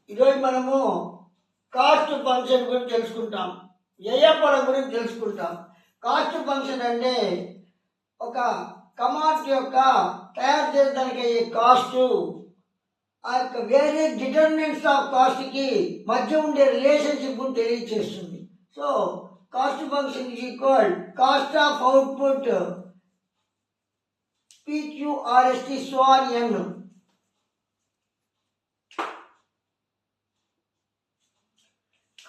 ఈరోజు మనము cost function గురించి తెలుసుకుంటాం, వ్యయపరం గురించి తెలుసుకుంటాం. కాస్ట్ ఫంక్షన్ అంటే ఒక కమాడిటీ యొక్క తయారు చేయడానికి అయ్యే కాస్టు, ఆ యొక్క వేరే డిటర్మినెంట్స్ ఆఫ్ కాస్ట్కి మధ్య ఉండే రిలేషన్షిప్ తెలియజేస్తుంది. So cost function is equal cost of output PQRST n.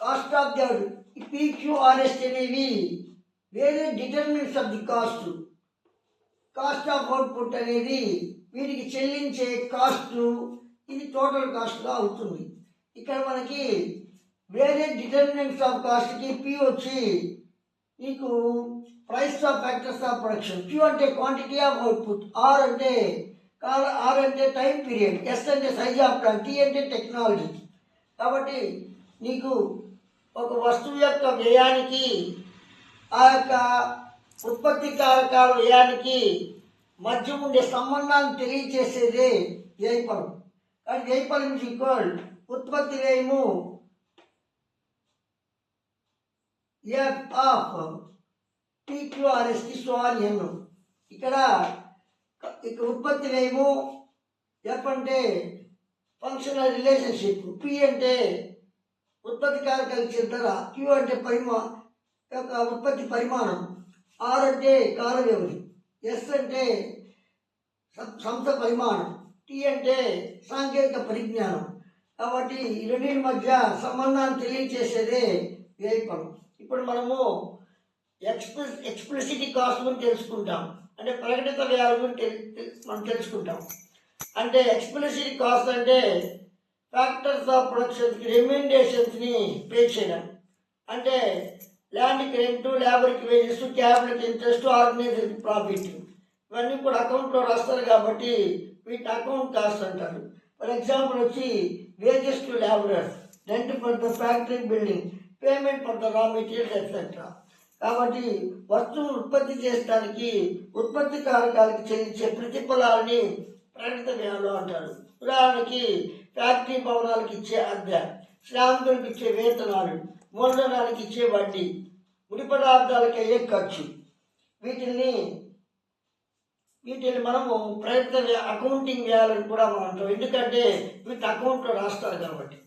Cost of the PQRST అనేవి వేరే determinants of the cost. Cost of output అనేది వీటికి చెల్లించే కాస్ట్, ఇది టోటల్ కాస్ట్గా అవుతుంది. ఇక్కడ మనకి వేరే డిటర్మినెంట్స్ ఆఫ్ కాస్ట్కి P వచ్చి నీకు price of factors of production, Q అంటే క్వాంటిటీ ఆఫ్ అవుట్పుట్, R అంటే టైం పీరియడ్, S అంటే సైజ్ ఆఫ్ ప్లాంట్, T అంటే టెక్నాలజీ. కాబట్టి నీకు ఒక వస్తువు యొక్క వ్యయానికి, ఆ యొక్క ఉత్పత్తి కారకాల వ్యయానికి మధ్య ఉండే సంబంధాన్ని తెలియజేసేదే వ్యయపరం. కానీ వ్యయపరం ఈజ్ ఈక్వల్ ఉత్పత్తి వ్యయము F ఆఫ్ PQRST n. ఇక్కడ ఉత్పత్తి వ్యయము, F అంటే ఫంక్షనల్ రిలేషన్షిప్, P అంటే ఉత్పత్తి కారకాలకు చెందర, Q అంటే ఉత్పత్తి పరిమాణం, R అంటే కాల వ్యవధి, S అంటే సంస్థ పరిమాణం, T అంటే సాంకేతిక పరిజ్ఞానం. కాబట్టి ఈ రెండింటి మధ్య సంబంధాన్ని తెలియజేసేదే వ్యయపరం. ఇప్పుడు మనము ఎక్స్ప్లిసిట్ కాస్ట్ గురించి తెలుసుకుంటాం, అంటే ప్రకటిత వ్యయాల గురించి మనం తెలుసుకుంటాం. అంటే ఎక్స్ప్లిసిట్ కాస్ట్ అంటే ఫ్యాక్టర్స్ ఆఫ్ ప్రొడక్షన్కి రెమ్యూనరేషన్స్ని పే చేయడం. అంటే ల్యాండ్కి రెంటు, లేబర్కి వేజెస్, క్యాపిటల్కి ఇంట్రెస్ట్, ఆర్గనైజేషన్ ప్రాఫిట్, ఇవన్నీ కూడా అకౌంట్లో రాస్తారు కాబట్టి వీటిని అకౌంట్ కాస్ట్ అంటారు. ఫర్ ఎగ్జాంపుల్ వచ్చి wages to labourers, rent for the factory building, payment for the raw materials etcetera. కాబట్టి వస్తువును ఉత్పత్తి చేయడానికి ఉత్పత్తి కారకాలకి చెల్లించే ప్రతిఫలాలని ప్రకటిత వ్యయాలు అంటారు. ఉదాహరణకి ఫ్యాక్టరీ భవనాలకు ఇచ్చే అద్దె, శ్రామికులకు ఇచ్చే వేతనాలు, మూలధనానికి ఇచ్చే వడ్డీ, ముడి పదార్థాలకి అయ్యే ఖర్చు, వీటిని మనము ప్రకటిత అకౌంటింగ్ వ్యయాలని కూడా మనం అంటాం. ఎందుకంటే వీటి అకౌంట్లో రాస్తారు కాబట్టి.